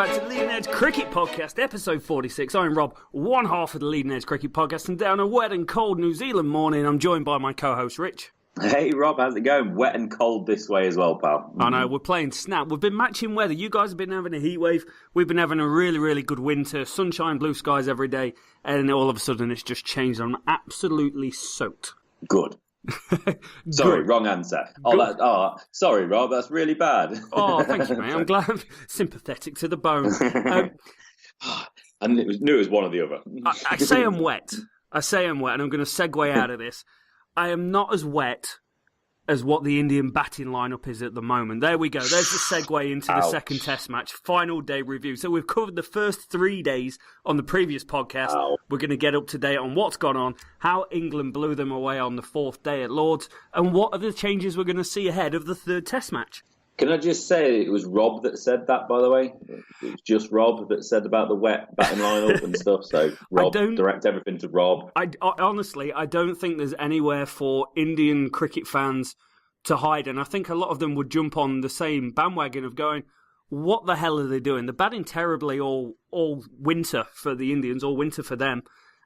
back to the Leading Edge Cricket Podcast, episode 46. I'm Rob, one half of the Leading Edge Cricket Podcast, and down a wet and cold New Zealand morning, I'm joined by my co-host, Rich. Hey Rob, how's it going? Wet and cold this way as well, pal. I know, we're playing snap. We've been matching weather. You guys have been having a heat wave. We've been having a really, really good winter. Sunshine, blue skies every day. And all of a sudden it's just changed. I'm absolutely soaked. Good. Sorry, wrong answer. Sorry, Rob, that's really bad. Oh, thank you, mate. I'm glad. I'm sympathetic to the bone. I knew it was one or the other. I say I'm wet. And I'm going to segue out of this. I am not as wet as what the Indian batting lineup is at the moment. There we go. There's the segue into the second test match. Final day review. So we've covered the first 3 days on the previous podcast. We're going to get up to date on what's gone on, how England blew them away on the fourth day at Lord's, and what are the changes we're going to see ahead of the third test match. Can I just say it was Rob that said that, by the way? It was just Rob that said about the wet batting lineup and stuff. So, Rob, direct everything to Rob. Honestly, I don't think there's anywhere for Indian cricket fans to hide. And I think a lot of them would jump on the same bandwagon of going, what the hell are they doing? They're batting terribly all winter for the Indians, all winter for them.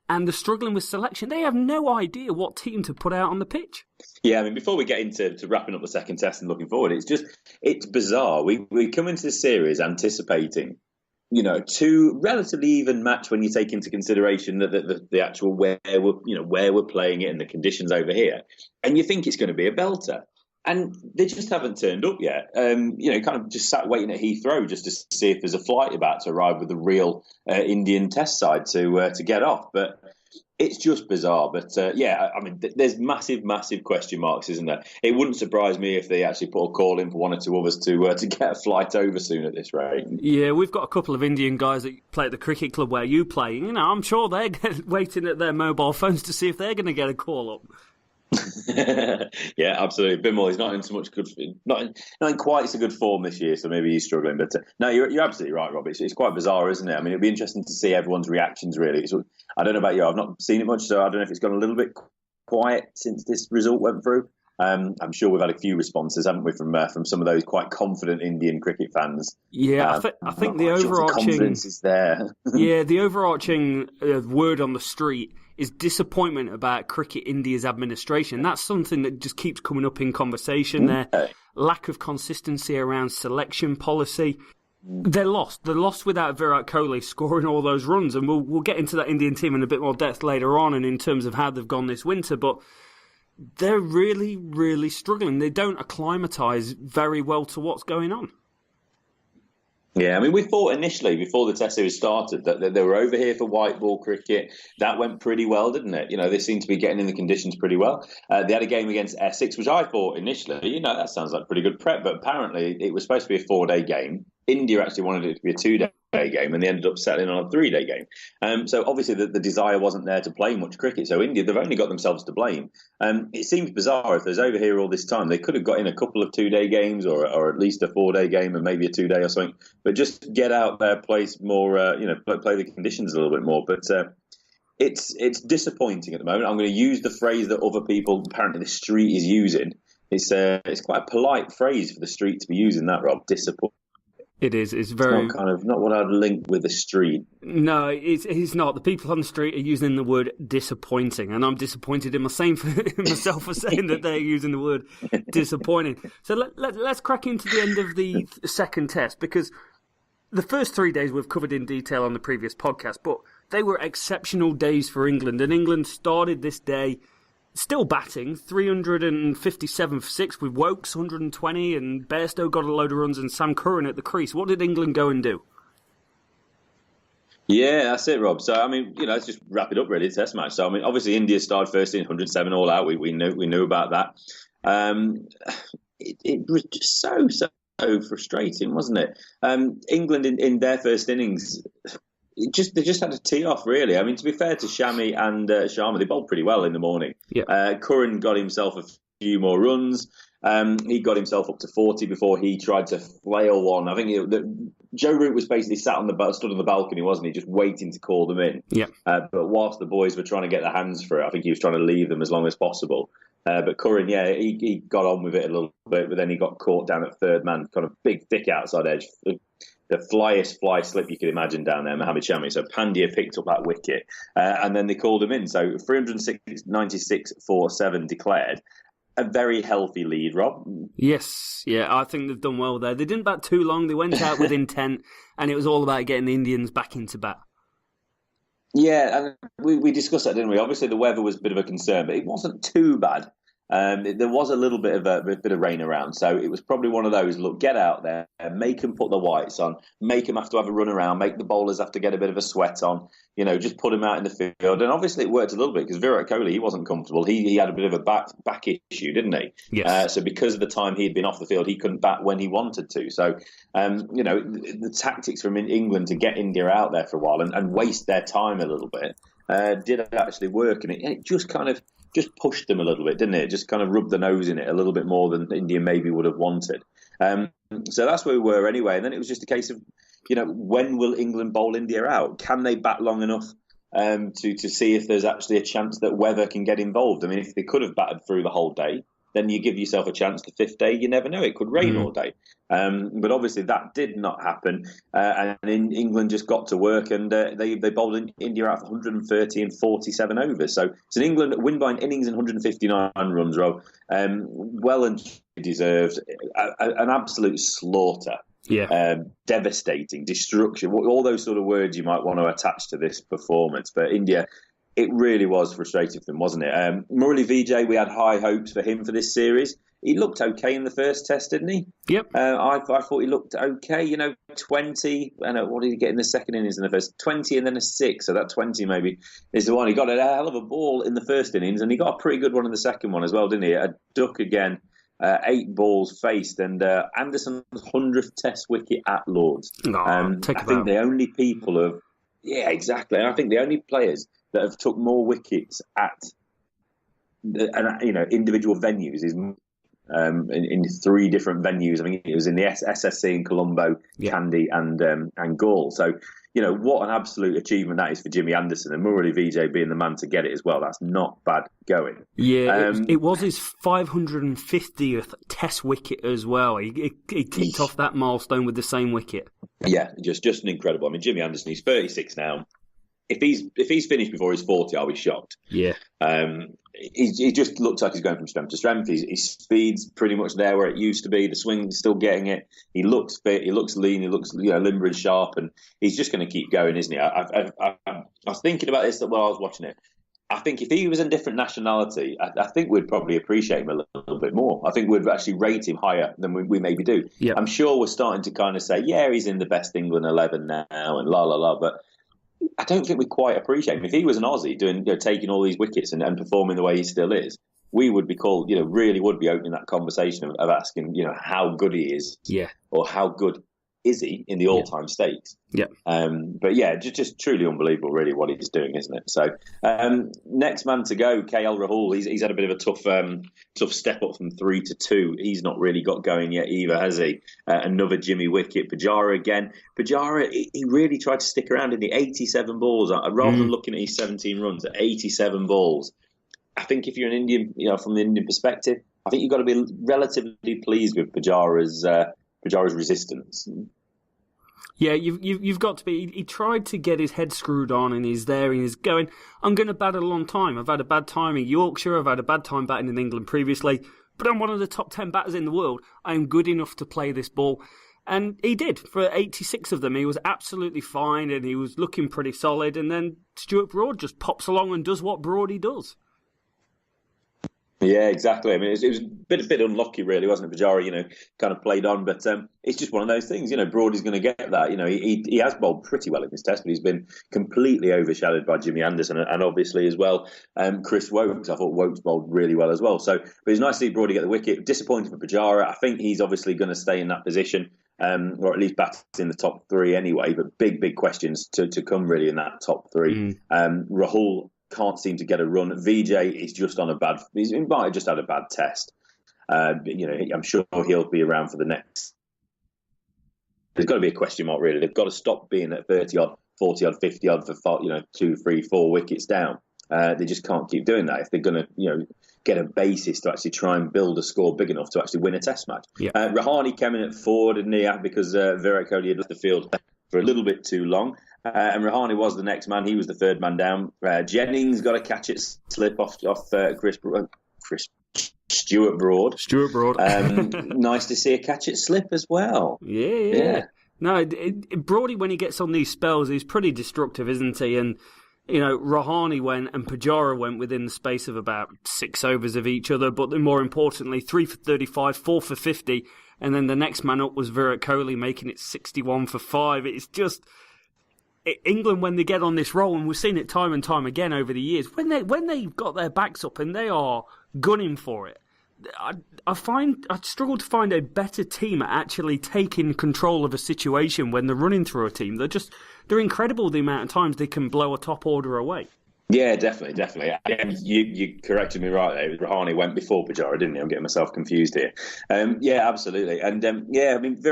And they're struggling with selection. They have no idea what team to put out on the pitch. Yeah, I mean, before we get into wrapping up the second test and looking forward, it's bizarre. We come into this series anticipating, two relatively even match when you take into consideration the actual where we're playing it and the conditions over here, and you think it's going to be a belter. And they just haven't turned up yet. Kind of just sat waiting at Heathrow just to see if there's a flight about to arrive with the real Indian test side to get off. But it's just bizarre. But I mean, there's massive, massive question marks, isn't there? It wouldn't surprise me if they actually put a call in for one or two others to get a flight over soon at this rate. Yeah, we've got a couple of Indian guys that play at the cricket club where you play. I'm sure they're waiting at their mobile phones to see if they're going to get a call up. Yeah, absolutely. Bimal, he's not in so much not in quite so good form this year, so maybe he's struggling. But no, you're absolutely right, Rob. It's quite bizarre, isn't it? I mean, it'd be interesting to see everyone's reactions. Really, I don't know about you. I've not seen it much, so I don't know if it's gone a little bit quiet since this result went through. I'm sure we've had a few responses, haven't we, from some of those quite confident Indian cricket fans. Yeah, I think the overarching confidence is there. Yeah, the overarching word on the street is disappointment about Cricket India's administration. That's something that just keeps coming up in conversation there. Lack of consistency around selection policy. They're lost. They're lost without Virat Kohli scoring all those runs. And we'll get into that Indian team in a bit more depth later on and in terms of how they've gone this winter. But they're really, really struggling. They don't acclimatise very well to what's going on. Yeah, I mean, we thought initially, before the Test series started, that they were over here for white ball cricket. That went pretty well, didn't it? They seemed to be getting in the conditions pretty well. They had a game against Essex, which I thought initially, that sounds like pretty good prep, but apparently it was supposed to be a 4-day game. India actually wanted it to be a 2-day game, and they ended up settling on a 3-day game. So obviously the desire wasn't there to play much cricket. So India, they've only got themselves to blame. It seems bizarre if there's over here all this time. They could have got in a couple of 2-day games or at least a 4-day game and maybe a 2-day or something. But just get out there, play more, play the conditions a little bit more. But it's disappointing at the moment. I'm going to use the phrase that other people, apparently the street is using. It's quite a polite phrase for the street to be using that, Rob. Disappointing. It is. It's very not what I'd link with the street. No, it's not. The people on the street are using the word disappointing, and I'm disappointed in myself for saying that they're using the word disappointing. So let's crack into the end of the second test, because the first 3 days we've covered in detail on the previous podcast, but they were exceptional days for England, and England started this day still batting, 357 for 6 with Wokes, 120, and Bairstow got a load of runs and Sam Curran at the crease. What did England go and do? Yeah, that's it, Rob. So, I mean, let's just wrap it up, really, the test match. So, I mean, obviously India started first in 107 all out. We knew about that. It was just so frustrating, wasn't it? England in their first innings... They just had to tee off, really. I mean, to be fair to Shami and Sharma, they bowled pretty well in the morning. Yeah. Curran got himself a few more runs. He got himself up to 40 before he tried to flail one. I think Joe Root was basically stood on the balcony, wasn't he, just waiting to call them in. Yeah. But whilst the boys were trying to get their hands for it, I think he was trying to leave them as long as possible. But Curran, he got on with it a little bit, but then he got caught down at third man, kind of big, thick outside edge. the flyest fly slip you could imagine down there, Mohamed Shami. So Pandya picked up that wicket, and then they called him in. So 396 for 7 declared. A very healthy lead, Rob. Yes, yeah, I think they've done well there. They didn't bat too long. They went out with intent, and it was all about getting the Indians back into bat. Yeah, and we discussed that, didn't we? Obviously, the weather was a bit of a concern, but it wasn't too bad. There was a little bit of rain around, so it was probably one of those. Look, get out there, make them put the whites on, make them have to have a run around, make the bowlers have to get a bit of a sweat on. Just put them out in the field, and obviously it worked a little bit because Virat Kohli, he wasn't comfortable. He had a bit of a back issue, didn't he? Yes. So because of the time he'd been off the field, he couldn't bat when he wanted to. So the tactics from England to get India out there for a while and waste their time a little bit did actually work, and it just kind of pushed them a little bit, didn't it? Just kind of rubbed the nose in it a little bit more than India maybe would have wanted. So that's where we were anyway. And then it was just a case of, when will England bowl India out? Can they bat long enough to see if there's actually a chance that weather can get involved? I mean, if they could have batted through the whole day, then you give yourself a chance the fifth day. You never know. It could rain all day. But obviously that did not happen. And England just got to work, and they bowled India out for 130 and 47 overs. So it's an England win by an innings and 159 runs, Rob. Well and deserved. An absolute slaughter. Yeah. Devastating, destruction, all those sort of words you might want to attach to this performance. But India, it really was frustrating for them, wasn't it? Murali Vijay, we had high hopes for him for this series. He looked okay in the first test, didn't he? Yep. I thought he looked okay. 20. What did he get in the second innings in the first? 20 and then a 6. So that 20 maybe is the one. He got a hell of a ball in the first innings, and he got a pretty good one in the second one as well, didn't he? A duck again. 8 balls faced, and Anderson's 100th Test wicket at Lords. I think the only people have, exactly. And I think the only players that have took more wickets at individual venues is in 3 different venues. I mean, it was in the SSC in Colombo, Kandy, and Gaul. So, what an absolute achievement that is for Jimmy Anderson, and Murali Vijay being the man to get it as well. That's not bad going. Yeah, it was his 550th Test wicket as well. He ticked off that milestone with the same wicket. Yeah, just an incredible. I mean, Jimmy Anderson, he's 36 now. If he's finished before he's 40, I'll be shocked. Yeah. He just looks like he's going from strength to strength. His speed's pretty much there where it used to be. The swing's still getting it. He looks fit. He looks lean. He looks limber and sharp, and he's just going to keep going, isn't he? I was thinking about this while I was watching it. I think if he was a different nationality, I think we'd probably appreciate him a little bit more. I think we'd actually rate him higher than we maybe do. Yep. I'm sure we're starting to kind of say, he's in the best England 11 now, and la, but I don't think we quite appreciate him. If he was an Aussie doing, taking all these wickets and performing the way he still is, we would be called, really would be opening that conversation of asking, how good he is, or how good is he in the all-time stakes. Yeah. But just truly unbelievable, really, what he's doing, isn't it? So next man to go, KL Rahul. He's had a bit of a tough step up from 3 to 2. He's not really got going yet either, has he? Another Jimmy wicket. Pujara again. Pujara, he really tried to stick around in the 87 balls. Rather than looking at his 17 runs, at 87 balls. I think if you're an Indian, from the Indian perspective, I think you've got to be relatively pleased with Pujara's resistance. Yeah, you've got to be. He tried to get his head screwed on, and he's there, and he's going, I'm going to bat a long time. I've had a bad time in Yorkshire. I've had a bad time batting in England previously, but I'm one of the top 10 batters in the world. I am good enough to play this ball. And he did. For 86 of them, he was absolutely fine, and he was looking pretty solid. And then Stuart Broad just pops along and does what Broady does. Yeah, exactly. I mean, it was a bit unlucky, really, wasn't it? Pujara, kind of played on, but it's just one of those things. Broady's going to get that. He has bowled pretty well in this test, but he's been completely overshadowed by Jimmy Anderson and obviously as well Chris Wokes. I thought Wokes bowled really well as well. So, but it's nice to see Broady get the wicket. Disappointing for Pujara. I think he's obviously going to stay in that position, or at least bat in the top 3 anyway. But big questions to come really in that top 3. Rahul can't seem to get a run. Vijay is just on he might have just had a bad test. I'm sure he'll be around for the next. There's got to be a question mark, really. They've got to stop being at 30 odd, 40 odd, 50 odd for 2, 3, 4 wickets down. They just can't keep doing that if they're going to, get a basis to actually try and build a score big enough to actually win a test match. Yeah. Rahane came in at forward, didn't he? Because Virat Kohli had left the field for a little bit too long. And Rahane was the next man. He was the third man down. Jennings got a catch at slip off Stuart Broad. Nice to see a catch at slip as well. Yeah. No, Broady, when he gets on these spells, he's pretty destructive, isn't he? And, Rahane went and Pujara went within the space of about 6 overs of each other. But more importantly, 3 for 35, 4 for 50. And then the next man up was Virat Kohli, making it 61 for 5. It's just... England, when they get on this roll, and we've seen it time and time again over the years, when they've got their backs up and they are gunning for it, I struggle to find a better team at actually taking control of a situation when they're running through a team. They're incredible the amount of times they can blow a top order away. Yeah, definitely. You corrected me right there. Rahane went before Pujara, didn't he? I'm getting myself confused here. Yeah, absolutely. And I mean,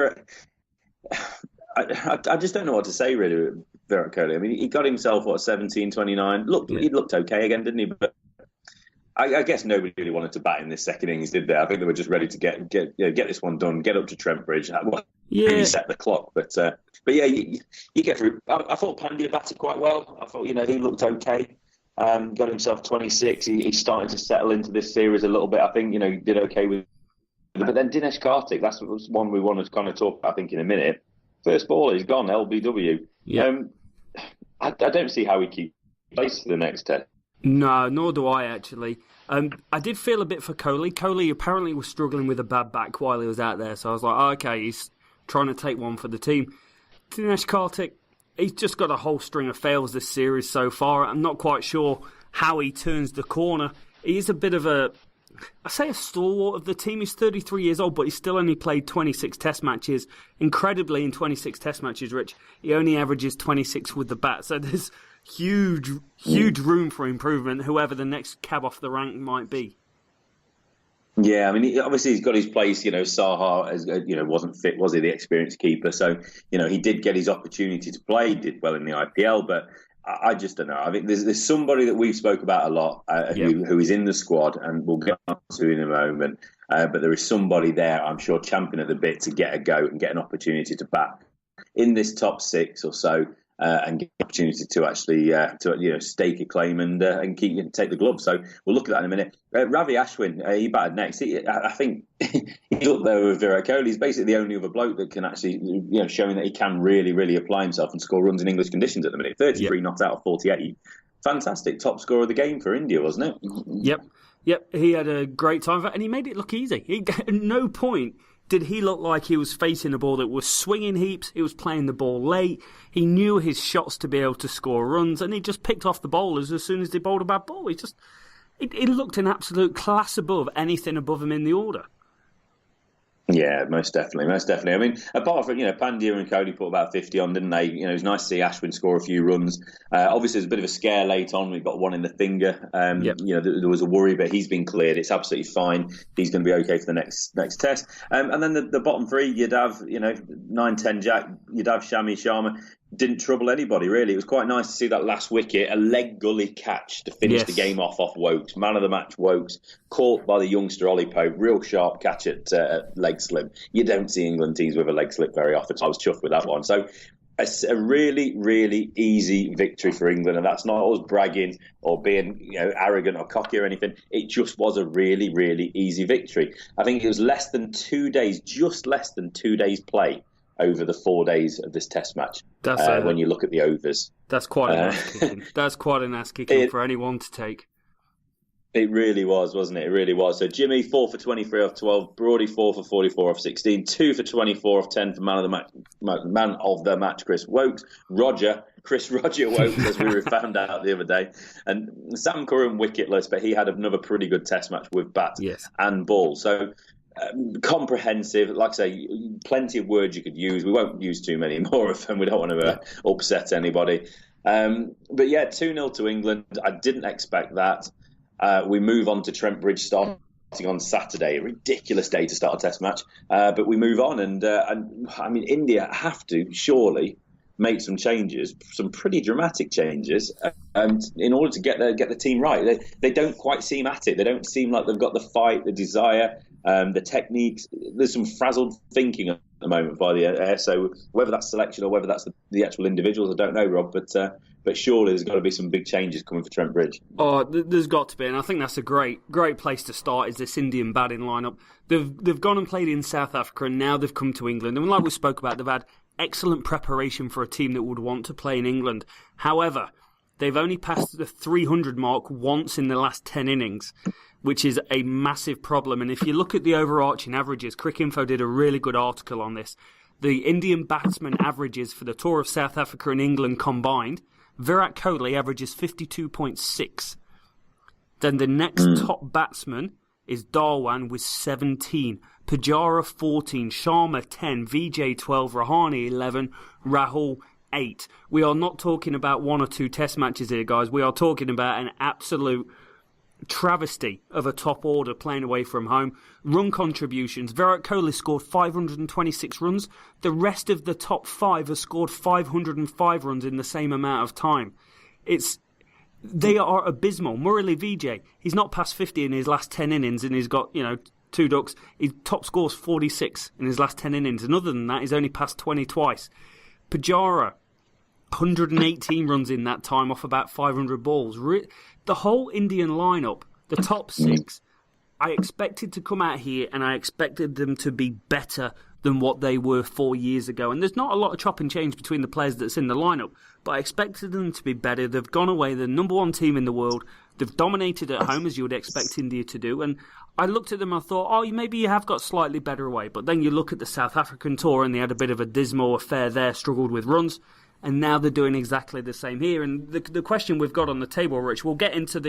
I just don't know what to say really with Virat Kohli. I mean, he got himself 17, 29. He looked okay again, didn't he? But I guess nobody really wanted to bat in this second innings, did they? I think they were just ready to get this one done, get up to Trent Bridge, reset the clock. But yeah, you get through. I thought Pandya batted quite well. I thought he looked okay. Got himself 26. He's starting to settle into this series a little bit. I think he did okay with. But then Dinesh Karthik, that's one we want to kind of talk about, I think, in a minute. First ball, he's gone, LBW. Yeah. I don't see how he keeps place for the next 10. No, nor do I, actually. I did feel a bit for Kohli. Kohli apparently was struggling with a bad back while he was out there, so I was like, okay, he's trying to take one for the team. Dinesh Karthik, he's just got a whole string of fails this series so far. I'm not quite sure how he turns the corner. He is a bit of a stalwart of the team. He's 33 years old, but he's still only played 26 test matches. Incredibly, in 26 test matches, Rich, he only averages 26 with the bat. So there's huge room for improvement, whoever the next cab off the rank might be. Yeah, I mean, obviously he's got his place. Saha, wasn't fit, was he, the experienced keeper? So, he did get his opportunity to play. He did well in the IPL, but I just don't know. I think there's somebody that we've spoke about a lot who is in the squad, and we'll get on to in a moment. But there is somebody there, I'm sure, champing at the bit to get a go and get an opportunity to bat in this top 6 or so, and get an opportunity to actually stake a claim and take the glove. So we'll look at that in a minute. Ravi Ashwin, he batted next. I think he's up there with Virat Kohli. He's basically the only other bloke that can actually, showing that he can really, really apply himself and score runs in English conditions at the minute. 33 not out of 48. Fantastic top scorer of the game for India, wasn't it? Yep. He had a great time, and he made it look easy. At no point did he look like he was facing a ball that was swinging heaps. He was playing the ball late. He knew his shots to be able to score runs, and he just picked off the bowlers as soon as they bowled a bad ball. It looked an absolute class above anything above him in the order. Yeah, most definitely. I mean, apart from, Pandya and Kohli put about 50 on, didn't they? It was nice to see Ashwin score a few runs. Obviously, there's a bit of a scare late on. We got one in the finger. There was a worry, but he's been cleared. It's absolutely fine. He's going to be okay for the next test. And then the bottom 3, you'd have, 9-10 Jack, you'd have Shami Sharma. Didn't trouble anybody, really. It was quite nice to see that last wicket, a leg gully catch to finish the game off Wokes. Man of the match, Wokes, caught by the youngster Ollie Pope. Real sharp catch at leg slip. You don't see England teams with a leg slip very often. So I was chuffed with that one. So a really, really easy victory for England. And that's not us bragging or being arrogant or cocky or anything. It just was a really, really easy victory. I think it was just less than 2 days play over the 4 days of this test match. When you look at the overs, that's quite an ass kicking. That's quite an ass kicking for anyone to take. It really was, wasn't it? It really was. So Jimmy 4 for 23 off 12, Broady 4 for 44 off 16, 2 for 24 off 10 for man of the match, Chris Wokes. Chris Roger Wokes, as we found out the other day, and Sam Curran wicketless, but he had another pretty good test match with bat and ball. So. Comprehensive, like I say, plenty of words you could use. We won't use too many more of them. We don't want to upset anybody. But yeah, 2-0 to England. I didn't expect that. We move on to Trent Bridge starting on Saturday. A ridiculous day to start a test match. But we move on. And I mean, India have to surely made some changes, some pretty dramatic changes, in order to get the team right. They don't quite seem at it. They don't seem like they've got the fight, the desire, the techniques. There's some frazzled thinking at the moment by the air. So whether that's selection or whether that's the actual individuals, I don't know, Rob. But surely there's got to be some big changes coming for Trent Bridge. Oh, there's got to be, and I think that's a great place to start. Is this Indian batting lineup? They've gone and played in South Africa, and now they've come to England. And like we spoke about, they've had excellent preparation for a team that would want to play in England. However, they've only passed the 300 mark once in the last 10 innings, which is a massive problem. And if you look at the overarching averages, Cricinfo did a really good article on this. The Indian batsman averages for the tour of South Africa and England combined, Virat Kohli averages 52.6. Then the next top batsman is Dhawan with 17, Pujara 14, Sharma 10, Vijay 12, Rahane 11, Rahul 8. We are not talking about 1 or 2 test matches here, guys. We are talking about an absolute travesty of a top order playing away from home. Run contributions. Virat Kohli scored 526 runs. The rest of the top 5 have scored 505 runs in the same amount of time. They are abysmal. Murali Vijay, he's not past 50 in his last 10 innings, and he's got, 2 ducks. His top score's 46 in his last 10 innings, and other than that, he's only passed 20 twice. Pujara, 118 runs in that time off about 500 balls. The whole Indian lineup, the top 6, I expected to come out here and I expected them to be better than what they were 4 years ago. And there's not a lot of chop and change between the players that's in the lineup, but I expected them to be better. They've gone away, the number 1 team in the world. They've dominated at home, as you would expect India to do. And I looked at them and I thought, maybe you have got slightly better away. But then you look at the South African tour and they had a bit of a dismal affair there, struggled with runs. And now they're doing exactly the same here. And the question we've got on the table, Rich, we'll get into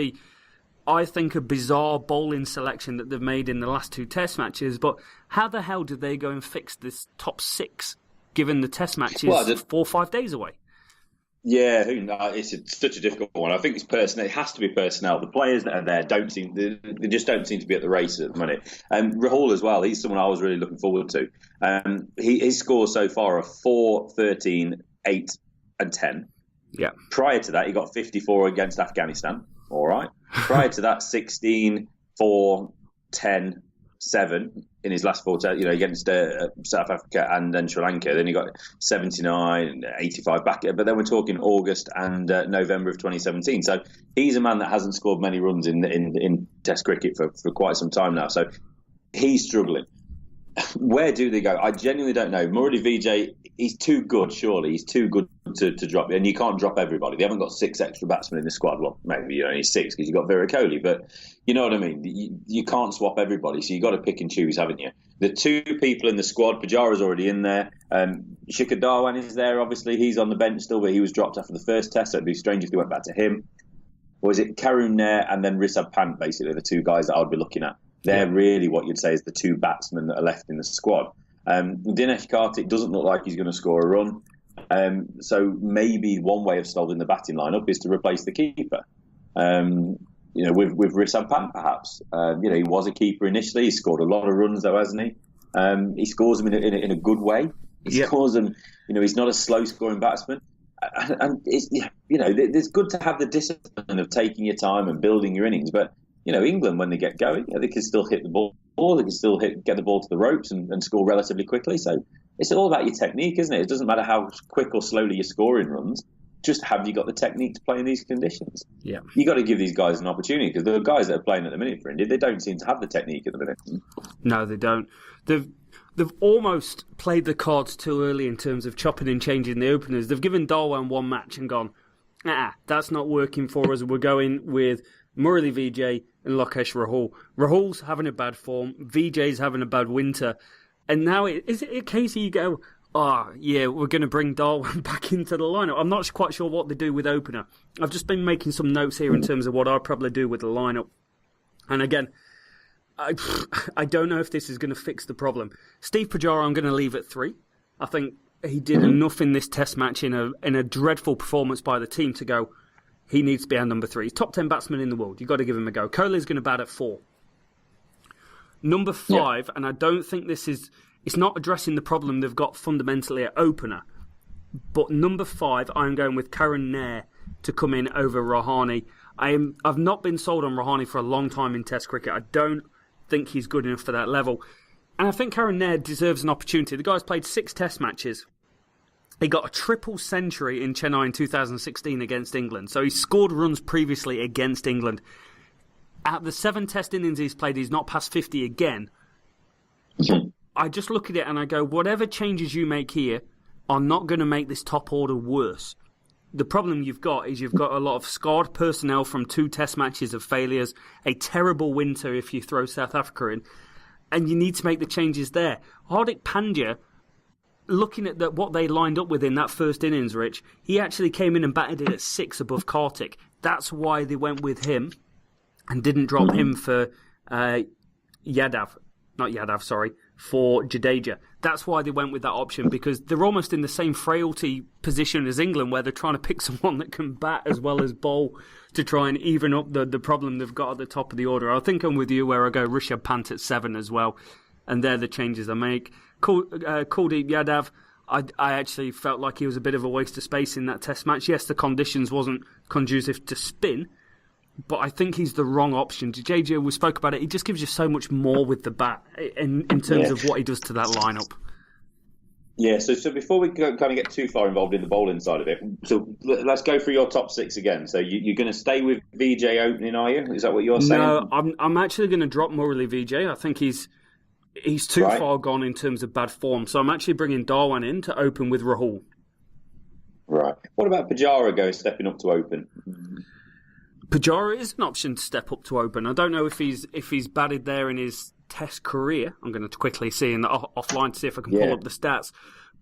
I think, a bizarre bowling selection that they've made in the last 2 test matches. But how the hell did they go and fix this top 6, given the test matches 4 or 5 days away? Yeah, it's such a difficult one. I think it's personnel. It has to be personnel. The players that are there they just don't seem to be at the race at the minute. Rahul as well. He's someone I was really looking forward to. His scores so far are 4, 13, 8, and 10. Yeah. Prior to that, he got 54 against Afghanistan. All right. Prior to that, 16, 4, 10, 7 in his last 4, against South Africa and then Sri Lanka. Then he got 79, 85 back. But then we're talking August and November of 2017. So he's a man that hasn't scored many runs in Test cricket for quite some time now. So he's struggling. Where do they go? I genuinely don't know. Murali Vijay, he's too good, surely. He's too good to drop. And you can't drop everybody. They haven't got 6 extra batsmen in the squad. Well, maybe only 6 because you've got Virat Kohli. But you know what I mean? You can't swap everybody. So you've got to pick and choose, haven't you? The 2 people in the squad, Pujara's already in there. Shikhar Dhawan is there, obviously. He's on the bench still, but he was dropped after the first test. So it'd be strange if they went back to him. Or is it Karun Nair and then Rishabh Pant, basically, the 2 guys that I would be looking at? They're really what you'd say is the 2 batsmen that are left in the squad. Dinesh Karthik doesn't look like he's going to score a run. So maybe one way of solving the batting lineup is to replace the keeper. With Rishabh Pant, perhaps. He was a keeper initially. He scored a lot of runs, though, hasn't he? He scores them in a good way. He scores them. He's not a slow-scoring batsman. And it's good to have the discipline of taking your time and building your innings, but England, when they get going, they can still hit the ball. They can still get the ball to the ropes and score relatively quickly. So it's all about your technique, isn't it? It doesn't matter how quick or slowly you're scoring runs. Just have you got the technique to play in these conditions? Yeah. You got to give these guys an opportunity because the guys that are playing at the minute for India, they don't seem to have the technique at the minute. No, they don't. They've almost played the cards too early in terms of chopping and changing the openers. They've given Dhawan 1 match and gone, that's not working for us. We're going with Murali Vijay and Lokesh Rahul. Rahul's having a bad form. Vijay's having a bad winter. And now, is it a case you go, we're going to bring Dhawan back into the lineup? I'm not quite sure what they do with opener. I've just been making some notes here in terms of what I'd probably do with the lineup. And again, I don't know if this is going to fix the problem. Steve Pujara, I'm going to leave at 3. I think he did enough in this test match in a dreadful performance by the team to go, he needs to be our number 3. He's top 10 batsman in the world. You've got to give him a go. Kohli's going to bat at 4. Number 5, and I don't think it's not addressing the problem they've got fundamentally at opener. But number 5, I'm going with Karen Nair to come in over Rahane. I've not been sold on Rahane for a long time in Test cricket. I don't think he's good enough for that level. And I think Karen Nair deserves an opportunity. The guy's played 6 Test matches. He got a triple century in Chennai in 2016 against England. So he scored runs previously against England. Out of the 7 Test innings he's played, he's not past 50 again. I just look at it and I go, whatever changes you make here are not going to make this top order worse. The problem you've got is you've got a lot of scarred personnel from 2 Test matches of failures, a terrible winter if you throw South Africa in, and you need to make the changes there. Hardik Pandya, looking at what they lined up with in that first innings, Rich, he actually came in and batted it at 6 above Karthik. That's why they went with him and didn't drop him for for Jadeja. That's why they went with that option, because they're almost in the same frailty position as England, where they're trying to pick someone that can bat as well as bowl to try and even up the problem they've got at the top of the order. I think I'm with you where I go Rishabh Pant at 7 as well, and they're the changes I make. Kuldeep Yadav, I actually felt like he was a bit of a waste of space in that Test match. Yes, the conditions wasn't conducive to spin, but I think he's the wrong option. JJ, we spoke about it. He just gives you so much more with the bat in terms of what he does to that lineup. Yeah, so before we kind of get too far involved in the bowling side of it, so let's go through your top 6 again. So you're going to stay with VJ opening, are you? Is that what you're saying? No, I'm actually going to drop Murali VJ. I think he's too far gone in terms of bad form. So I'm actually bringing Dhawan in to open with Rahul. Right. What about Pujara stepping up to open? Pujara is an option to step up to open. I don't know if he's batted there in his Test career. I'm going to quickly see in the offline to see if I can pull up the stats.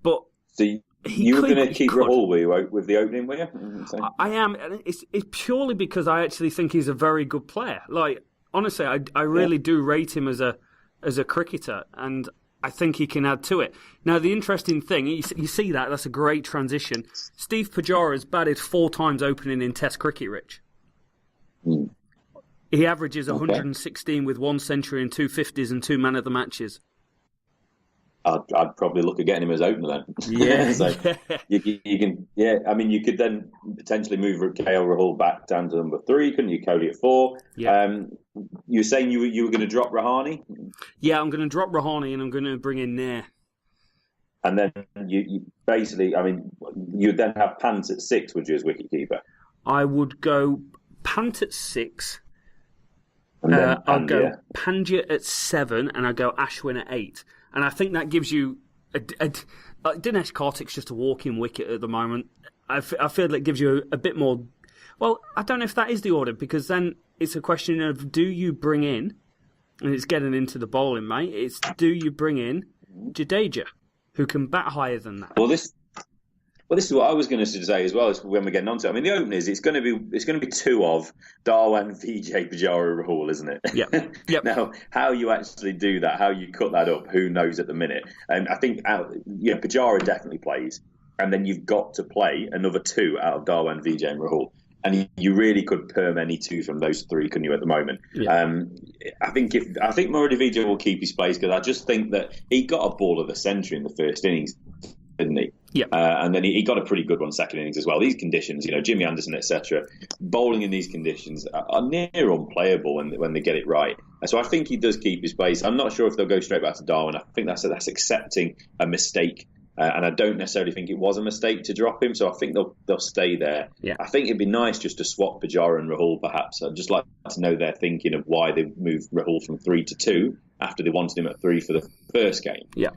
But so you were going to keep Rahul, were you, with the opening, were you? I am. It's purely because I actually think he's a very good player. Like, honestly, I really do rate him as a cricketer, and I think he can add to it. Now, the interesting thing, you see that's a great transition. Steve Pujara has batted 4 times opening in Test cricket, Rich. He averages 116 with 1 century and 2 50s and 2 man of the matches. I'd probably look at getting him as opener then. Yeah. So you can, I mean, you could then potentially move KL Rahul back down to number 3, couldn't you? Cody at 4. Yeah. You were saying you were going to drop Rahane? Yeah, I'm going to drop Rahane and I'm going to bring in Nair. And then you basically, I mean, you'd then have Pant at 6, would you, as wicketkeeper? I would go Pant at 6. I'll go Pandya at 7, and I'll go Ashwin at 8. And I think that gives you Dinesh Karthik's just a walking wicket at the moment. I feel that gives you a bit more. Well, I don't know if that is the order, because then it's a question of, do you bring in, and it's getting into the bowling, mate. It's, do you bring in Jadeja, who can bat higher than that? Well, this is what I was going to say as well. Is when we're getting onto it. I mean, the openers, it's going to be 2 of Dhawan, VJ, Pujara, Rahul, isn't it? Yeah. Yep. Now, how you actually do that, how you cut that up, who knows at the minute? And I think Pujara definitely plays, and then you've got to play another 2 out of Dhawan, VJ, and Rahul. And you really could perm any 2 from those 3, couldn't you, at the moment? Yeah. I think Murali VJ will keep his place, because I just think that he got a ball of the century in the first innings, didn't he? Yeah. And then he got a pretty good one second innings as well. These conditions, Jimmy Anderson, etc., bowling in these conditions are near unplayable when they get it right. So I think he does keep his place. I'm not sure if they'll go straight back to Darwin. I think that's accepting a mistake. And I don't necessarily think it was a mistake to drop him, so I think they'll stay there. Yeah. I think it'd be nice just to swap Pujara and Rahul, perhaps. I'd just like to know their thinking of why they moved Rahul from 3 to 2 after they wanted him at 3 for the first game. Yeah.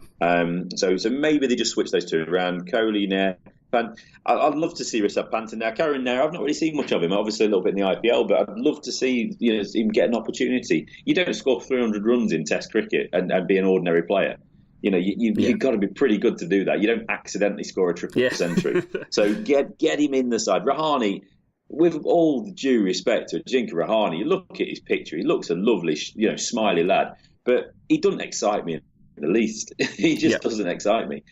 So maybe they just switch those 2 around. Kohli, Nair, Pant. I'd love to see Rishabh Pant in there. Karen Nair, I've not really seen much of him. Obviously a little bit in the IPL, but I'd love to see him get an opportunity. You don't score 300 runs in Test cricket and be an ordinary player. You've got to be pretty good to do that. You don't accidentally score a triple century. So get him in the side. Rahane, with all the due respect to Ajinkya Rahane, you look at his picture. He looks a lovely, smiley lad, but he doesn't excite me in the least. He just doesn't excite me.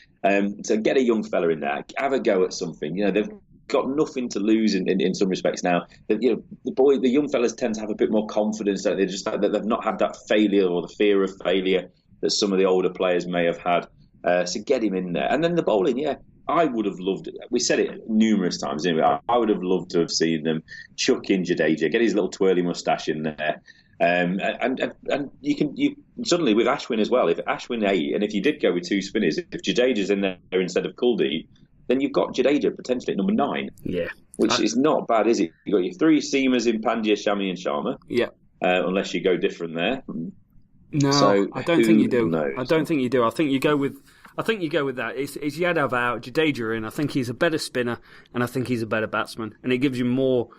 So get a young fella in there. Have a go at something. They've got nothing to lose in some respects now. The young fellas tend to have a bit more confidence. That they've not had that failure or the fear of failure that some of the older players may have had. So get him in there. And then the bowling, I would have loved it. We said it numerous times, didn't we? I would have loved to have seen them chuck in Jadeja, get his little twirly moustache in there. And you suddenly with Ashwin as well. If Ashwin 8, and if you did go with 2 spinners, if Jadeja's in there instead of Kuldeep, then you've got Jadeja potentially at number 9. Yeah, which is not bad, is it? You've got your 3 seamers in Pandya, Shami, and Sharma. Yeah, unless you go different there. No, so I don't think you do. Knows? I don't think you do. I think you go with that. It's Yadav out, Jadeja in. I think he's a better spinner, and I think he's a better batsman, and it gives you more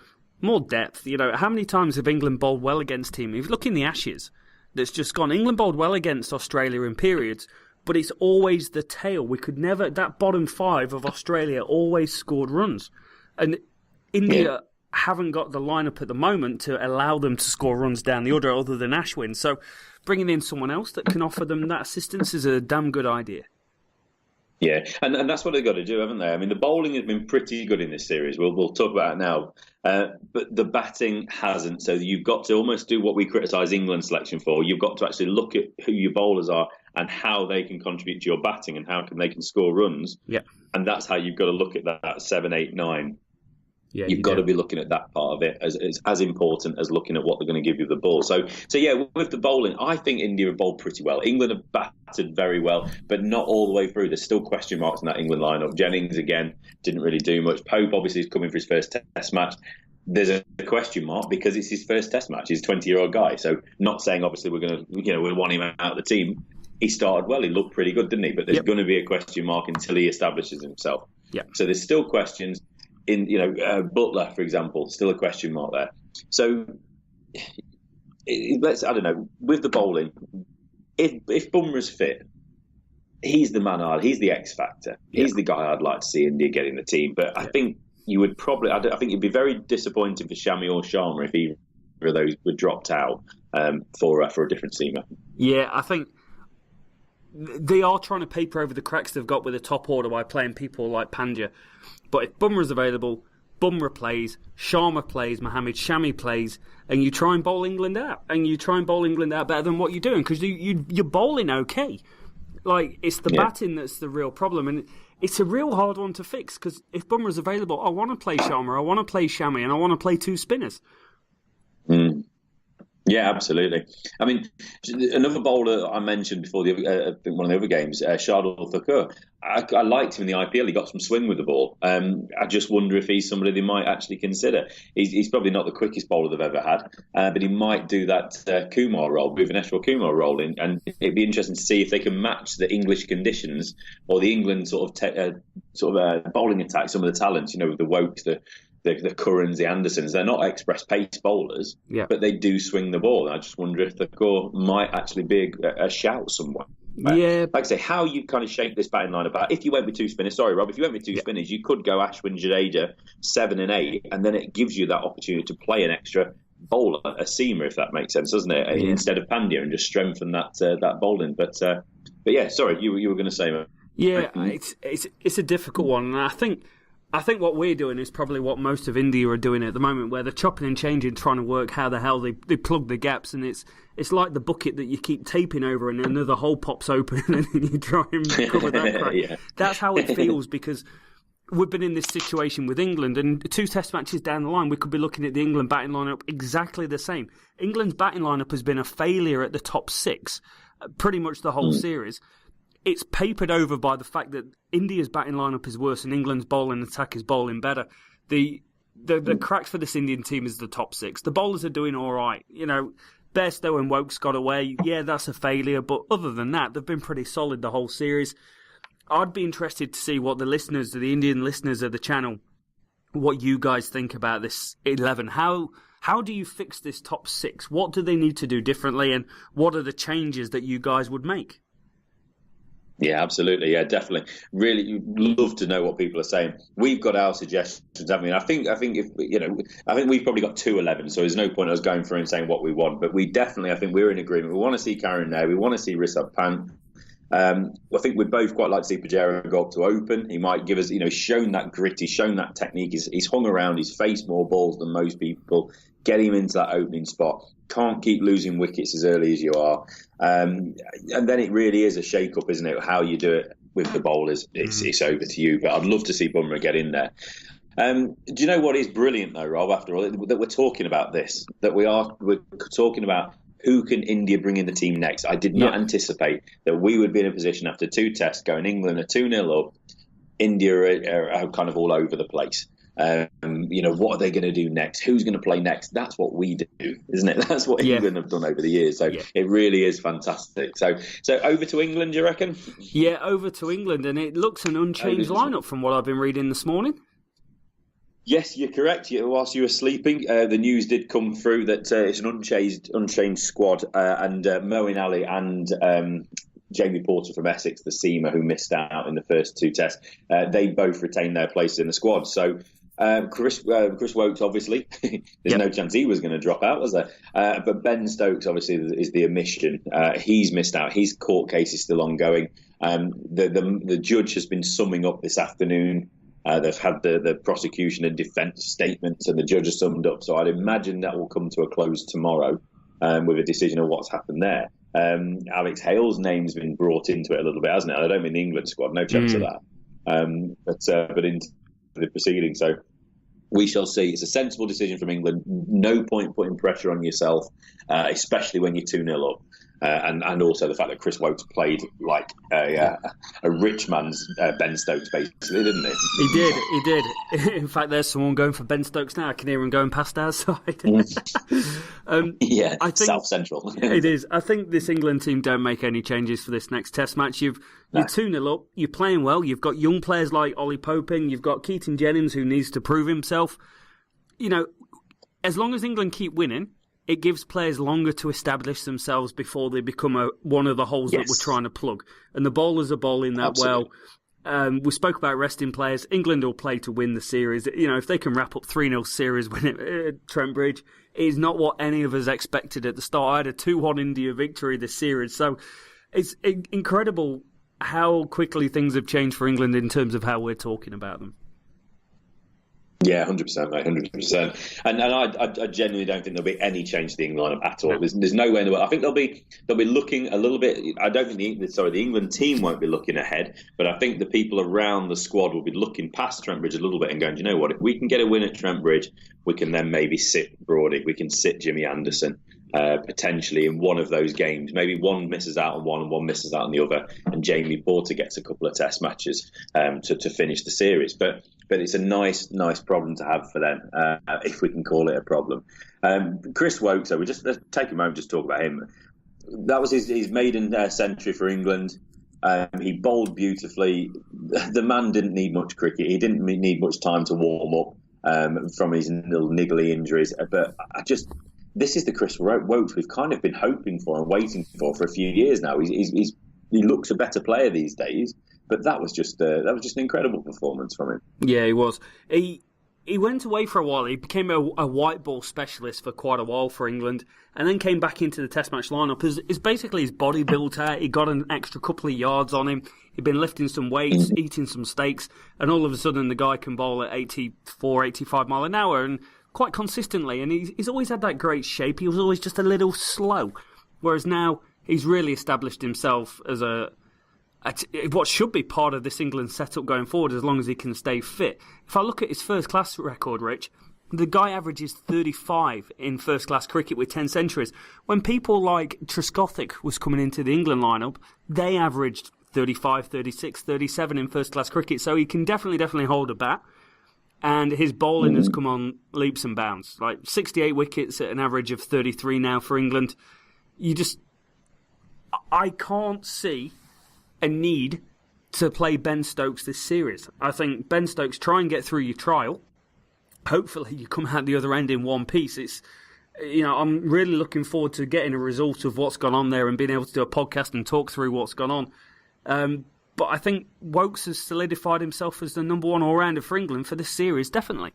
depth. You know, how many times have England bowled well against him? If you look in the Ashes, that's just gone. England bowled well against Australia in periods, but it's always the tail. We could never. That bottom 5 of Australia always scored runs, and India haven't got the lineup at the moment to allow them to score runs down the order, other than Ashwin. So bringing in someone else that can offer them that assistance is a damn good idea. Yeah, and that's what they've got to do, haven't they? I mean, the bowling has been pretty good in this series. We'll talk about it now. But the batting hasn't. So you've got to almost do what we criticise England's selection for. You've got to actually look at who your bowlers are and how they can contribute to your batting and how they can score runs. Yeah. And that's how you've got to look at that 7, 8, 9. Yeah, you've got to be looking at that part of it as important as looking at what they're going to give you the ball. So yeah, with the bowling, I think India have bowled pretty well. England have batted very well, but not all the way through. There's still question marks in that England lineup. Jennings, again, didn't really do much. Pope, obviously, is coming for his first test match. There's a question mark because it's his first test match. He's a 20-year-old guy. So not saying, obviously, we want him out of the team. He started well. He looked pretty good, didn't he? But there's going to be a question mark until he establishes himself. Yeah. So there's still questions. In Butler, for example, still a question mark there. So I don't know, with the bowling, if Bumrah's fit, he's the man. He's the X factor. He's the guy I'd like to see India get in the team. But I think you would probably. I think it'd be very disappointing for Shami or Sharma if either of those were dropped out for a different seamer. Yeah, I think they are trying to paper over the cracks they've got with the top order by playing people like Pandya. But if Bumrah's available, Bumrah plays, Sharma plays, Mohammad Shami plays, and you try and bowl England out. And you try and bowl England out better than what you're doing, because you're bowling okay. Like, it's the batting that's the real problem. And it's a real hard one to fix, because if Bumrah's available, I want to play Sharma, I want to play Shami, and I want to play 2 spinners. Yeah, absolutely. I mean, another bowler I mentioned before, I think one of the other games, Shardul Thakur. I liked him in the IPL. He got some swing with the ball. I just wonder if he's somebody they might actually consider. He's probably not the quickest bowler they've ever had, but he might do that Kumar role, Bhuvaneshwar Kumar role, and it'd be interesting to see if they can match the English conditions or the England sort of bowling attack. Some of the talents, with the Wokes, the Currans, the Andersons, they're not express pace bowlers, but they do swing the ball. I just wonder if the core might actually be a shout somewhere. Yeah. Like I say, how you kind of shape this batting line about. If you went with 2 spinners, sorry, Rob, if you went with 2 spinners, you could go Ashwin, Jadeja, 7 and 8, and then it gives you that opportunity to play an extra bowler, a seamer, if that makes sense, doesn't it? Instead of Pandya, and just strengthen that bowling. But yeah, sorry, you were going to say, man. Yeah, it's a difficult one, and I think what we're doing is probably what most of India are doing at the moment, where they're chopping and changing, trying to work how the hell they plug the gaps, and it's like the bucket that you keep taping over and another hole pops open and you try and cover that crack. That's how it feels, because we've been in this situation with England, and 2 test matches down the line, we could be looking at the England batting lineup exactly the same. England's batting lineup has been a failure at the top 6 pretty much the whole series. It's papered over by the fact that India's batting lineup is worse and England's bowling attack is bowling better. The cracks for this Indian team is the top 6. The bowlers are doing all right. Bairstow and Wokes got away. Yeah, that's a failure. But other than that, they've been pretty solid the whole series. I'd be interested to see what the Indian listeners of the channel, what you guys think about this 11. How do you fix this top 6? What do they need to do differently? And what are the changes that you guys would make? Yeah, absolutely. Yeah, definitely. Really love to know what people are saying. We've got our suggestions. I mean, I think if I think we've probably got 2 11, so there's no point us going through and saying what we want. But we definitely, I think we're in agreement. We want to see Karen there. We want to see Rishabh Pant. I think we'd both quite like to see Pujara go up to open. He might give us, shown that grit, he's shown that technique. He's hung around. He's faced more balls than most people. Get him into that opening spot. Can't keep losing wickets as early as you are. And then it really is a shake-up, isn't it, how you do it. with the bowlers, it's over to you. But I'd love to see Bumrah get in there. Do you know what is brilliant though, Rob? After all, that we're talking about this, we're talking about who can India bring in the team next. I did not anticipate that we would be in a position after 2 tests going England are 2-0 up. India are kind of all over the place. What are they going to do next? Who's going to play next? That's what we do, isn't it? That's what England have done over the years. So it really is fantastic. So over to England, you reckon? Yeah, over to England, and it looks an unchanged lineup from what I've been reading this morning. Yes, you're correct. Whilst you were sleeping, the news did come through that it's an unchanged squad, and Moeen Ali and Jamie Porter from Essex, the seamer who missed out in the first 2 tests, they both retained their places in the squad. So Chris Woakes, obviously, there's no chance he was going to drop out, was there? But Ben Stokes, obviously, is the omission. He's missed out. His court case is still ongoing. The judge has been summing up this afternoon. They've had the prosecution and defence statements, and the judge has summed up. So I'd imagine that will come to a close tomorrow with a decision of what's happened there. Alex Hale's name's been brought into it a little bit, hasn't it? I don't mean the England squad, no chance of that. But into the proceedings. So we shall see. It's a sensible decision from England. No point putting pressure on yourself, especially when you're 2-0 up. And also the fact that Chris Woakes played like a rich man's Ben Stokes, basically, didn't he? He did. In fact, there's someone going for Ben Stokes now. I can hear him going past our side. I think South Central. It is. I think this England team don't make any changes for this next Test match. You're 2-0 up. You're playing well. You've got young players like Ollie Poping. You've got Keaton Jennings, who needs to prove himself. As long as England keep winning, it gives players longer to establish themselves before they become one of the holes that we're trying to plug. And the bowlers are bowling that well. We spoke about resting players. England will play to win the series. If they can wrap up 3-0 series win at Trent Bridge, it is not what any of us expected at the start. I had a 2-1 India victory this series. So it's incredible how quickly things have changed for England in terms of how we're talking about them. Yeah, 100%, mate, 100%. And I genuinely don't think there'll be any change to the England lineup at all. There's no way in the world. I think they'll be looking a little bit. I don't think the England team won't be looking ahead, but I think the people around the squad will be looking past Trent Bridge a little bit and going, do you know what? If we can get a win at Trent Bridge, we can then maybe sit Brody, we can sit Jimmy Anderson. Potentially in one of those games. Maybe one misses out on one and one misses out on the other, and Jamie Porter gets a couple of test matches to finish the series. But it's a nice problem to have for them, if we can call it a problem. Chris Woakes, so let's take a moment just to talk about him. That was his maiden century for England. He bowled beautifully. The man didn't need much cricket. He didn't need much time to warm up from his little niggly injuries. But this is the Chris Woakes we've kind of been hoping for and waiting for a few years now. He looks a better player these days, but that was just an incredible performance from him. Yeah, he was. He went away for a while. He became a white ball specialist for quite a while for England, and then came back into the Test match lineup. It's basically his body built out. He got an extra couple of yards on him. He'd been lifting some weights, eating some steaks, and all of a sudden the guy can bowl at 84, 85 mile an hour, and quite consistently, and he's always had that great shape. He was always just a little slow, whereas now he's really established himself as what should be part of this England setup going forward, as long as he can stay fit. If I look at his first-class record, Rich, the guy averages 35 in first-class cricket with 10 centuries. When people like Trescothick was coming into the England lineup, they averaged 35, 36, 37 in first-class cricket, so he can definitely hold a bat. And his bowling has come on leaps and bounds. Like 68 wickets at an average of 33 now for England. I can't see a need to play Ben Stokes this series. I think Ben Stokes, try and get through your trial. Hopefully you come out the other end in one piece. I'm really looking forward to getting a result of what's gone on there and being able to do a podcast and talk through what's gone on. But I think Woakes has solidified himself as the number one all-rounder for England for this series, definitely.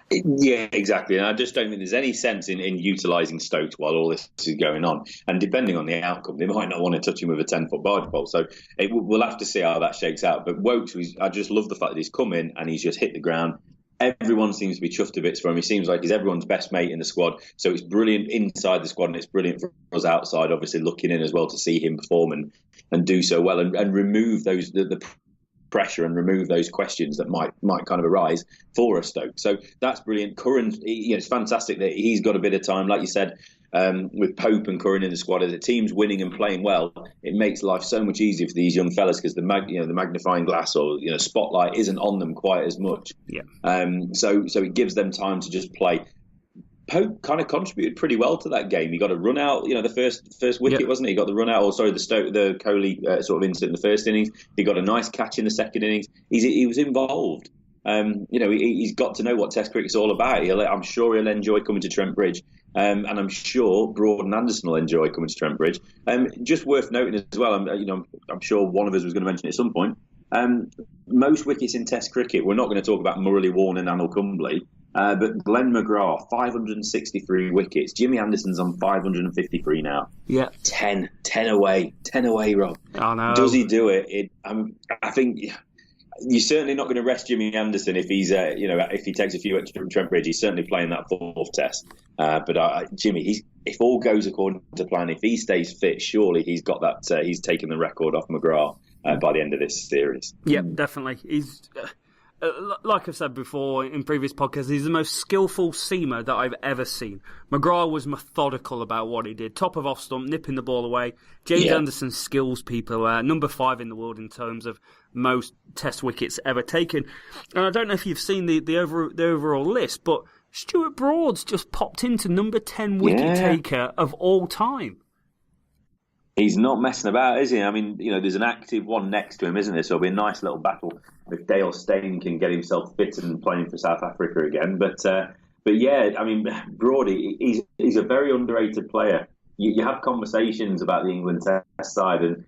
Yeah, exactly. And I just don't think there's any sense in utilising Stokes while all this is going on. And depending on the outcome, they might not want to touch him with a 10-foot barge pole. So we'll have to see how that shakes out. But Woakes, I just love the fact that he's come in and he's just hit the ground. Everyone seems to be chuffed to bits for him. He seems like he's everyone's best mate in the squad. So it's brilliant inside the squad, and it's brilliant for us outside, obviously looking in as well to see him perform and do so well and remove the pressure and remove those questions that might kind of arise for us, Stoke. So that's brilliant. Curran, it's fantastic that he's got a bit of time, like you said, with Pope and Curran in the squad. As the team's winning and playing well, it makes life so much easier for these young fellas because the magnifying glass or spotlight isn't on them quite as much. Yeah. So it gives them time to just play. Pope kind of contributed pretty well to that game. He got a run out, the first wicket, wasn't he? He got the run out, the Kohli sort of incident in the first innings. He got a nice catch in the second innings. He was involved. He's got to know what Test cricket's all about. I'm sure he'll enjoy coming to Trent Bridge, and I'm sure Broad and Anderson will enjoy coming to Trent Bridge. Just worth noting as well. I'm sure one of us was going to mention it at some point. Most wickets in Test cricket. We're not going to talk about Murali Warner and Anil Kumble. But Glenn McGrath, 563 wickets. Jimmy Anderson's on 553 now. Yeah. 10 away, Rob. Oh, no. Does he do it? I think you're certainly not going to rest Jimmy Anderson if he's, if he takes a few extra from Trent Bridge. He's certainly playing that fourth Test. But Jimmy, if all goes according to plan, if he stays fit, surely he's got that. He's taken the record off McGrath by the end of this series. Yeah, definitely. He's. Like I've said before in previous podcasts, he's the most skillful seamer that I've ever seen. McGrath was methodical about what he did. Top of off stump, nipping the ball away. James Anderson skills people. Number 5 in the world in terms of most Test wickets ever taken. And I don't know if you've seen the overall list, but Stuart Broad's just popped into number 10 wicket taker of all time. He's not messing about, is he? I mean, there's an active one next to him, isn't there? So it'll be a nice little battle if Dale Steyn can get himself fit and playing for South Africa again. But yeah, I mean, Broady, he's a very underrated player. You have conversations about the England Test side, and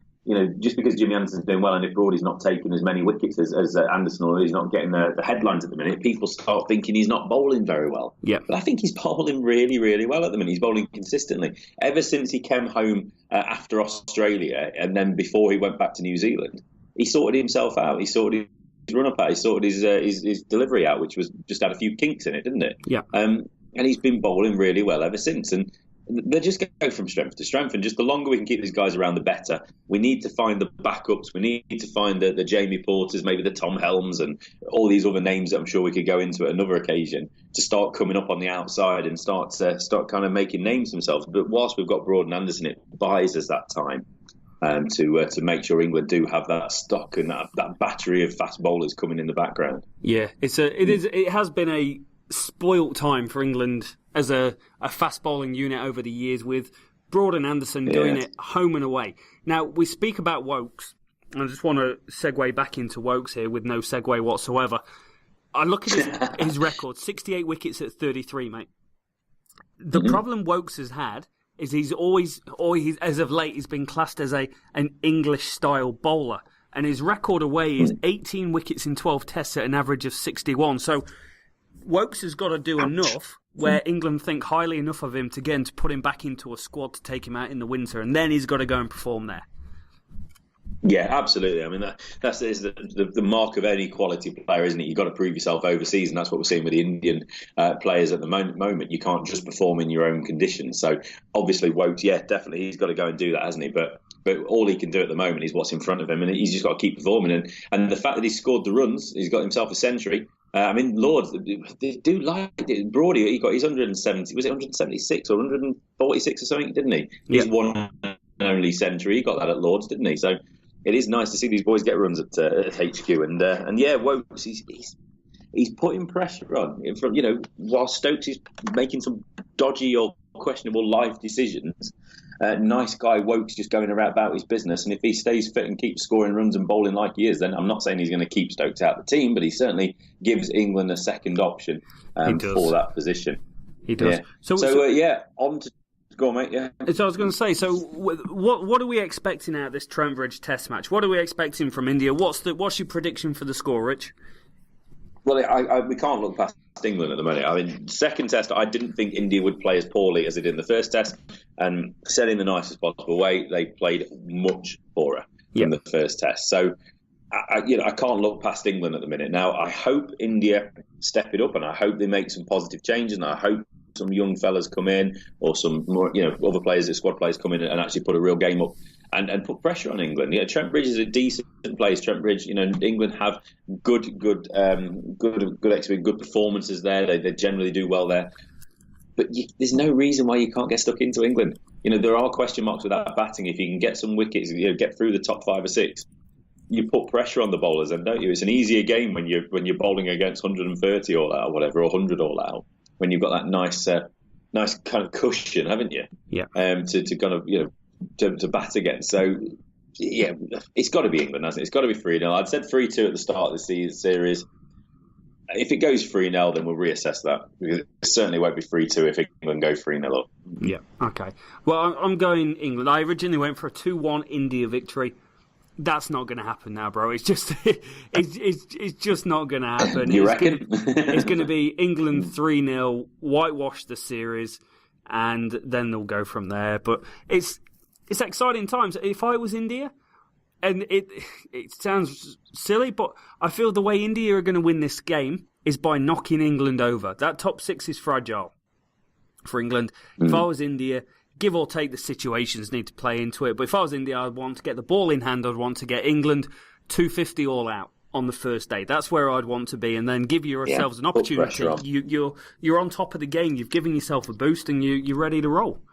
just because Jimmy Anderson's doing well, and if Broady's not taking as many wickets as Anderson, or he's not getting the headlines at the minute, people start thinking he's not bowling very well. Yeah. But I think he's bowling really, really well at the minute. He's bowling consistently. Ever since he came home after Australia, and then before he went back to New Zealand, he sorted himself out. He sorted his run-up out. He sorted his delivery out, which was just had a few kinks in it, didn't it? Yeah. And he's been bowling really well ever since. And they just go from strength to strength, and just the longer we can keep these guys around, the better. We need to find the backups. We need to find the Jamie Porters, maybe the Tom Helms, and all these other names that I'm sure we could go into at another occasion to start coming up on the outside and start kind of making names themselves. But whilst we've got Broad and Anderson, it buys us that time to make sure England do have that stock and that battery of fast bowlers coming in the background. Yeah, it has been a spoilt time for England as a fast bowling unit over the years, with Broad and Anderson doing it home and away. Now, we speak about Woakes, and I just want to segue back into Woakes here with no segue whatsoever. I look at his record, 68 wickets at 33, mate. The problem Woakes has had is he's as of late, he's been classed as an English-style bowler, and his record away is 18 wickets in 12 tests at an average of 61. So Woakes has got to do enough where England think highly enough of him to put him back into a squad to take him out in the winter, and then he's got to go and perform there. Yeah, absolutely. I mean, that's the mark of any quality player, isn't it? You've got to prove yourself overseas, and that's what we're seeing with the Indian players at the moment. You can't just perform in your own conditions. So obviously, Woakes, definitely, he's got to go and do that, hasn't he? But all he can do at the moment is what's in front of him, and he's just got to keep performing. And the fact that he's scored the runs, he's got himself a century. I mean, Lords, they do like it. Broady, he got his 170, was it 176 or 146 or something, didn't he? His one and only century, he got that at Lords, didn't he? So it is nice to see these boys get runs at HQ. And Woakes, he's putting pressure on. While Stokes is making some dodgy or questionable life decisions, nice guy Woakes just going about his business, and if he stays fit and keeps scoring runs and bowling like he is, then I'm not saying he's going to keep Stokes out of the team, but he certainly gives England a second option for that position. He does. Yeah. On to go on, mate. Yeah. So I was going to say, so what are we expecting out of this Trent Bridge Test match? What are we expecting from India? What's your prediction for the score, Rich? Well, we can't look past England at the moment. I mean, second Test, I didn't think India would play as poorly as they did in the first Test, and said in the nicest possible way, they played much poorer than the first Test. So, I can't look past England at the minute. Now, I hope India step it up, and I hope they make some positive changes, and I hope some young fellas come in, or some more, other players, squad players come in and actually put a real game up and put pressure on England. Trent Bridge is a decent place. Trent Bridge, England have good performances there. They generally do well there. But there's no reason why you can't get stuck into England. There are question marks with that batting. If you can get some wickets, get through the top 5 or 6, you put pressure on the bowlers, and don't you? It's an easier game when you're bowling against 130 all out, or whatever, or 100 all out. When you've got that nice kind of cushion, haven't you? Yeah. To kind of to bat against. So yeah, it's got to be England, hasn't it? It's got to be 3-0. I'd said 3-2 at the start of the series. If it goes 3-0, then we'll reassess that. It certainly won't be 3-2 if England go 3-0 up. Yeah. Okay. Well, I'm going England. I originally went for a 2-1 India victory. That's not going to happen now, bro. It's just it's just not going to happen. You reckon? It's going to be England 3-0, whitewash the series, and then they'll go from there. But it's exciting times. If I was India, and it sounds silly, but I feel the way India are going to win this game is by knocking England over. That top 6 is fragile for England. If I was India, give or take, the situations need to play into it. But if I was India, I'd want to get the ball in hand. I'd want to get England 250 all out on the first day. That's where I'd want to be, and then give yourselves an opportunity. You're on top of the game. You've given yourself a boost, and you're ready to roll.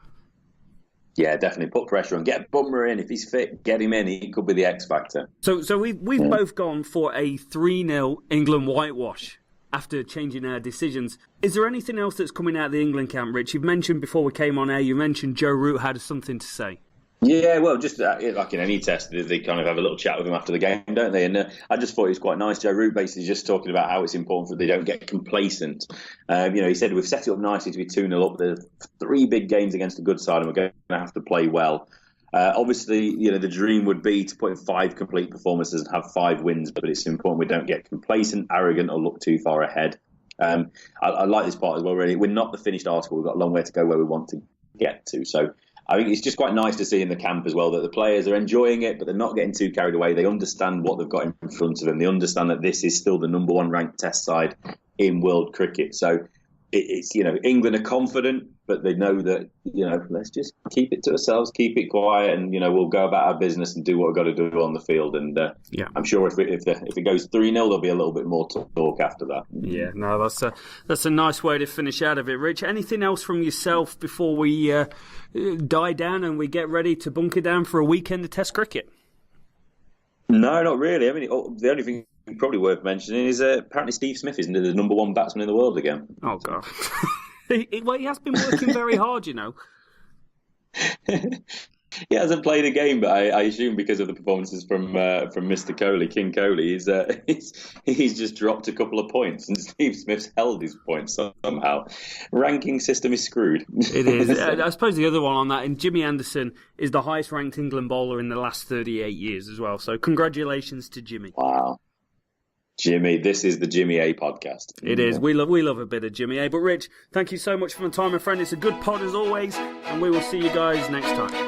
Yeah, definitely put pressure on. Get Bumrah in. If he's fit, get him in. He could be the X factor. So we've both gone for a 3-0 England whitewash after changing our decisions. Is there anything else that's coming out of the England camp, Rich? You've mentioned before we came on air, you mentioned Joe Root had something to say. Yeah, well, just like in any test, they kind of have a little chat with him after the game, don't they? And I just thought it was quite nice. Joe Root basically just talking about how it's important that they don't get complacent. He said, we've set it up nicely to be 2-0 up. There's 3 big games against a good side, and we're going to have to play well. Obviously, the dream would be to put in 5 complete performances and have 5 wins, but it's important we don't get complacent, arrogant, or look too far ahead. I like this part as well, really. We're not the finished article. We've got a long way to go where we want to get to. So I think it's just quite nice to see in the camp as well that the players are enjoying it, but they're not getting too carried away. They understand what they've got in front of them. They understand that this is still the number 1 ranked test side in world cricket. So it's England are confident, but they know that, let's just keep it to ourselves, keep it quiet, and, we'll go about our business and do what we've got to do on the field. And I'm sure if it goes 3-0, there'll be a little bit more talk after that. Yeah, no, that's a nice way to finish out of it, Rich. Anything else from yourself before we die down and we get ready to bunker down for a weekend of Test cricket? No, not really. I mean, the only thing probably worth mentioning is apparently Steve Smith isn't the number 1 batsman in the world again. Oh, God. He has been working very hard, He hasn't played a game, but I assume because of the performances from Mr. Kohli, King Kohli, he's just dropped a couple of points, and Steve Smith's held his points somehow. Ranking system is screwed. It is. I suppose the other one on that, and Jimmy Anderson is the highest ranked England bowler in the last 38 years as well. So congratulations to Jimmy. Wow. Jimmy, this is the Jimmy A podcast. It is. We love a bit of Jimmy A. But Rich, thank you so much for the time, my friend. It's a good pod as always, and we will see you guys next time.